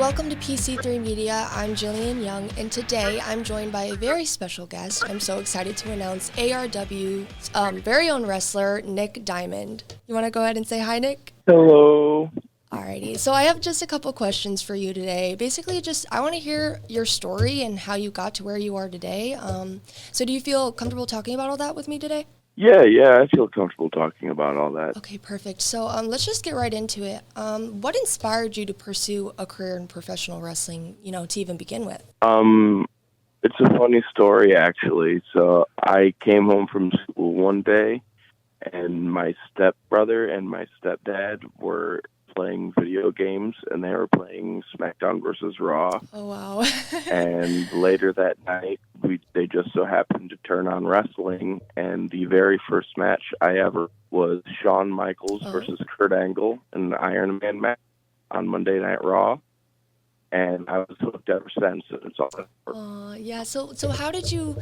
welcome to PC3 Media. I'm Jillian Young, and today I'm joined by a very special guest. I'm so excited to announce ARW's very own wrestler, Nick Diamond. You want to go ahead and say hi, Nick? Hello. Alrighty, so I have just a couple questions for you today. Basically, I want to hear your story and how you got to where you are today. So do you feel comfortable talking about all that with me today? Yeah, I feel comfortable talking about all that. Okay, perfect. So let's just get right into it. What inspired you to pursue a career in professional wrestling, to even begin with? It's a funny story, actually. So I came home from school one day, and my stepbrother and my stepdad were playing video games, and they were playing SmackDown versus Raw. Oh, wow. And later that night, they just so happened to turn on wrestling, and the very first match I ever was Shawn Michaels versus Kurt Angle in the Iron Man match on Monday Night Raw, and I was hooked ever since. And it's all. Yeah. So how did you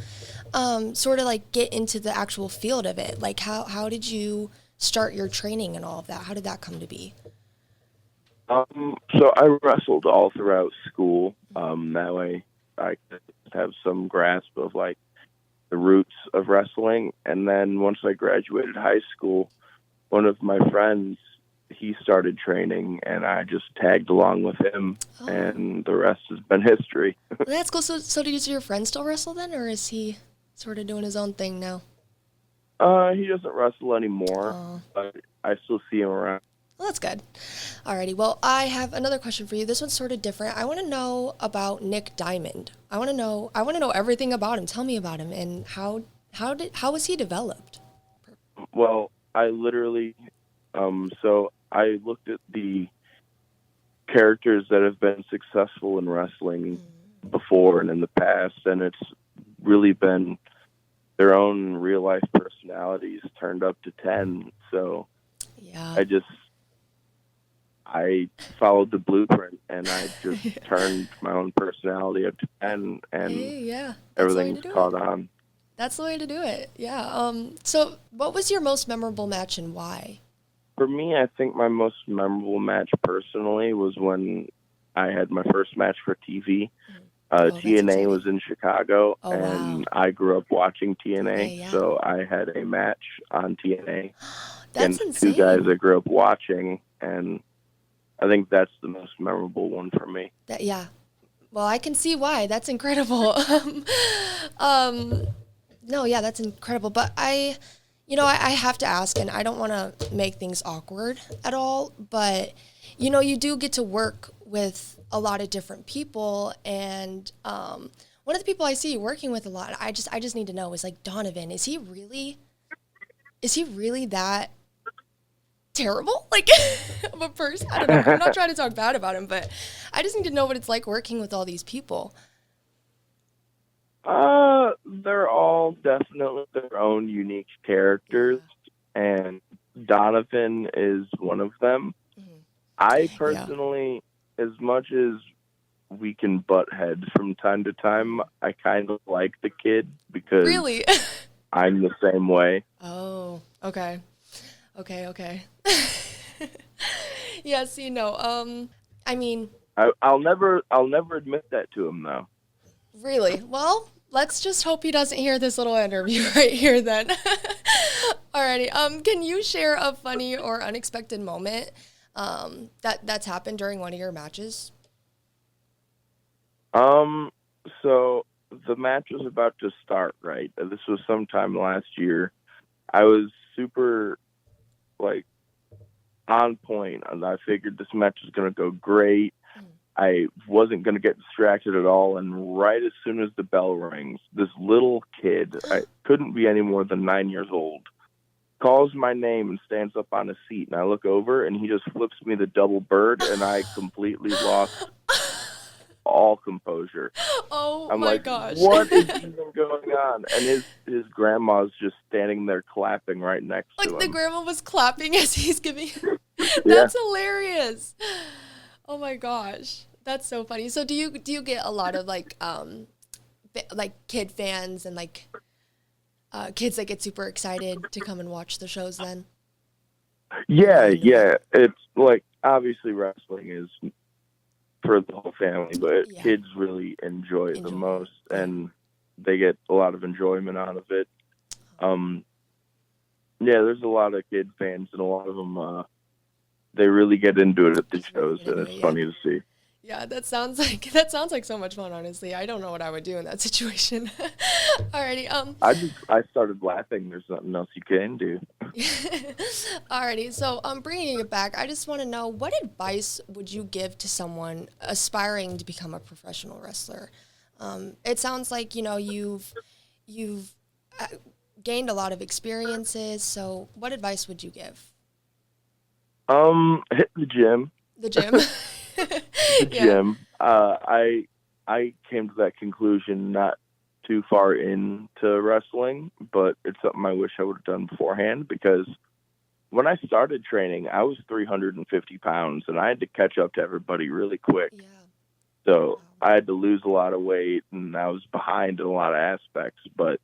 sort of like get into the actual field of it? Like how did you start your training and all of that? How did that come to be? So I wrestled all throughout school. That way I could have some grasp of like the roots of wrestling. And then once I graduated high school, one of my friends, he started training, and I just tagged along with him, and the rest has been history. Well, that's cool. So does your friend still wrestle then, or is he sort of doing his own thing now? He doesn't wrestle anymore, but I still see him around. Well, that's good. Alrighty. Well, I have another question for you. This one's sort of different. I want to know about Nick Diamond. I want to know everything about him. Tell me about him and how was he developed? Well, I literally, so I looked at the characters that have been successful in wrestling before and in the past, and it's really been their own real life personalities turned up to 10. So yeah. I followed the blueprint, and I just turned my own personality up to 10, and everything's caught on. That's the way to do it. Yeah. So what was your most memorable match and why? For me, I think my most memorable match personally was when I had my first match for TV. TNA was in Chicago, and I grew up watching TNA, so I had a match on TNA That's against insane. two guys I grew up watching, and I think that's the most memorable one for me. Well, I can see why. That's incredible. No, yeah, that's incredible. But I have to ask, and I don't want to make things awkward at all, but, you do get to work with a lot of different people, and one of the people I see you working with a lot, I just need to know is like Donovan. Is he really that terrible, like, of a person? I don't know. I'm not trying to talk bad about him, but I just need to know what it's like working with all these people. They're all definitely their own unique characters, and Donovan is one of them. I personally, as much as we can butt heads from time to time, I kind of like the kid because really? I'm the same way. Oh, okay. Yes, I mean, I'll never admit that to him though. Really? Well, let's just hope he doesn't hear this little interview right here then. Alrighty. Can you share a funny or unexpected moment that's happened during one of your matches? So the match was about to start, right? This was sometime last year. I was super on point, and I figured this match was going to go great. I wasn't going to get distracted at all, and right as soon as the bell rings, this little kid, I couldn't be any more than 9 years old, calls my name and stands up on a seat, and I look over, and he just flips me the double bird, and I completely lost all composure. Oh, I'm my like, gosh. What is even going on? And his grandma's just standing there clapping right next to him. Like the grandma was clapping as he's giving. That's hilarious. Oh my gosh, that's so funny. So do you get a lot of like kid fans and like kids that get super excited to come and watch the shows then? Yeah. It's like obviously wrestling is for the whole family, but Yeah. kids really enjoy it the Enjoy it. most, Yeah. and they get a lot of enjoyment out of it. Yeah, there's a lot of kid fans, and a lot of them, they really get into it at the Just really shows, get and into it's it, funny to see. Yeah, that sounds like so much fun, honestly. I don't know what I would do in that situation. Alrighty, I started laughing. There's nothing else you can do. alrighty. So, bringing it back, I just want to know, what advice would you give to someone aspiring to become a professional wrestler? It sounds like, you've uh, gained a lot of experiences. So, what advice would you give? Hit the gym. The gym. The Yeah. gym. I came to that conclusion not too far into wrestling, but it's something I wish I would have done beforehand, because when I started training, I was 350 pounds, and I had to catch up to everybody really quick. Yeah. So I had to lose a lot of weight, and I was behind in a lot of aspects. But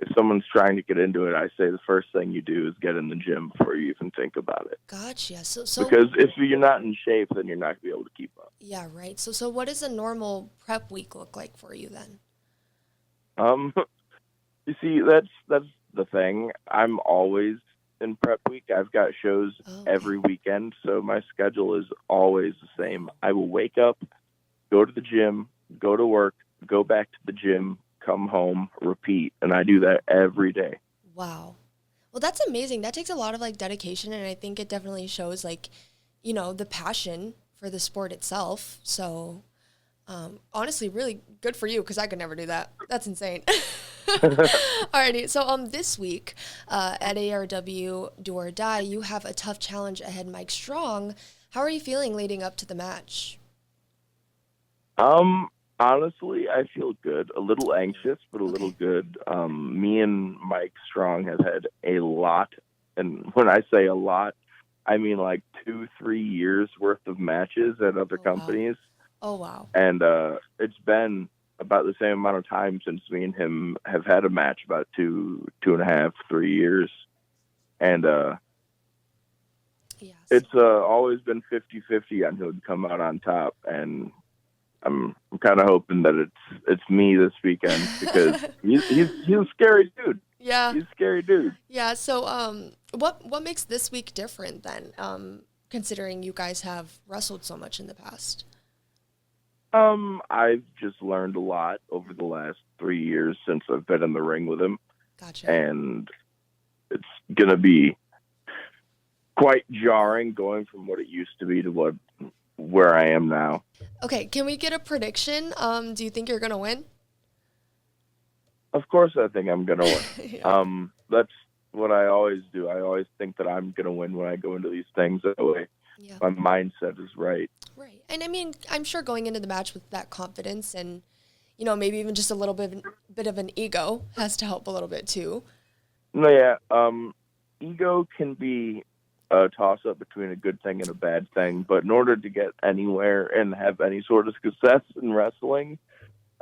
if someone's trying to get into it, I say the first thing you do is get in the gym before you even think about it. Gotcha. So Because if you're not in shape, then you're not going to be able to keep up. yeah, right. So what does a normal prep week look like for you then? You see, that's the thing. I'm always in prep week. I've got shows every weekend, so my schedule is always the same. I will wake up, go to the gym, go to work, go back to the gym, come home, repeat, and I do that every day. Wow. Well, that's amazing. That takes a lot of dedication, and I think it definitely shows the passion for the sport itself. So, honestly, really good for you, because I could never do that. That's insane. Alrighty. So, this week at ARW Do or Die, you have a tough challenge ahead, Mike Strong. How are you feeling leading up to the match? Honestly, I feel good. A little anxious, but a little good. Me and Mike Strong have had a lot, and when I say a lot, I mean 2-3 years worth of matches at other companies. Oh, wow. And it's been about the same amount of time since me and him have had a match, about 2.5, 3 years. And it's always been 50-50 on who would come out on top, and I'm kind of hoping that it's me this weekend, because he's a scary dude. Yeah. He's a scary dude. Yeah. So, what makes this week different then, considering you guys have wrestled so much in the past? I've just learned a lot over the last 3 years since I've been in the ring with him. Gotcha. And it's gonna be quite jarring going from what it used to be to where I am now. Okay, can we get a prediction? Do you think you're gonna win? Of course, I think I'm gonna win. Yeah. That's what I always do. I always think that I'm gonna win when I go into these things. That way, my mindset is right. Right, and I mean, I'm sure going into the match with that confidence, and maybe even just a little bit of an ego has to help a little bit too. No, yeah. Ego can be a toss-up between a good thing and a bad thing, but in order to get anywhere and have any sort of success in wrestling,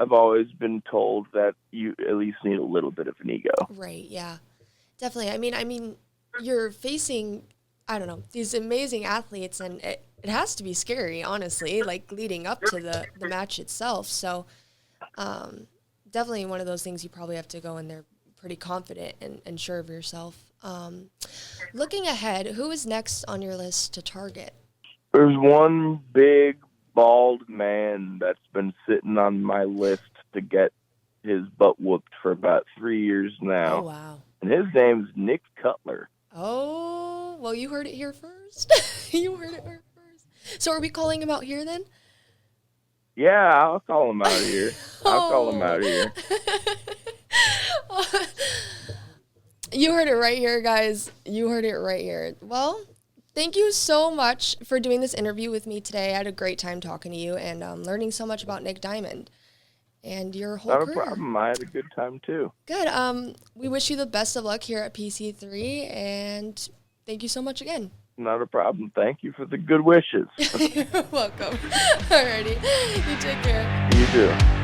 I've always been told that you at least need a little bit of an ego. Right, yeah. Definitely. I mean, you're facing, I don't know, these amazing athletes, and it has to be scary, honestly, leading up to the match itself. So, definitely one of those things you probably have to go in there pretty confident and sure of yourself. Looking ahead, who is next on your list to target? There's one big, bald man that's been sitting on my list to get his butt whooped for about 3 years now. Oh, wow. And his name's Nick Cutler. Oh, well, you heard it here first. You heard it here first. So are we calling him out here then? Yeah, I'll call him out of here. I'll call him out of here. You heard it right here, guys. You heard it right here. Well, thank you so much for doing this interview with me today. I had a great time talking to you and learning so much about Nick Diamond and your whole career. Not a problem. I had a good time, too. Good. We wish you the best of luck here at PC3, and thank you so much again. Not a problem. Thank you for the good wishes. You're welcome. Alrighty. You take care. You too.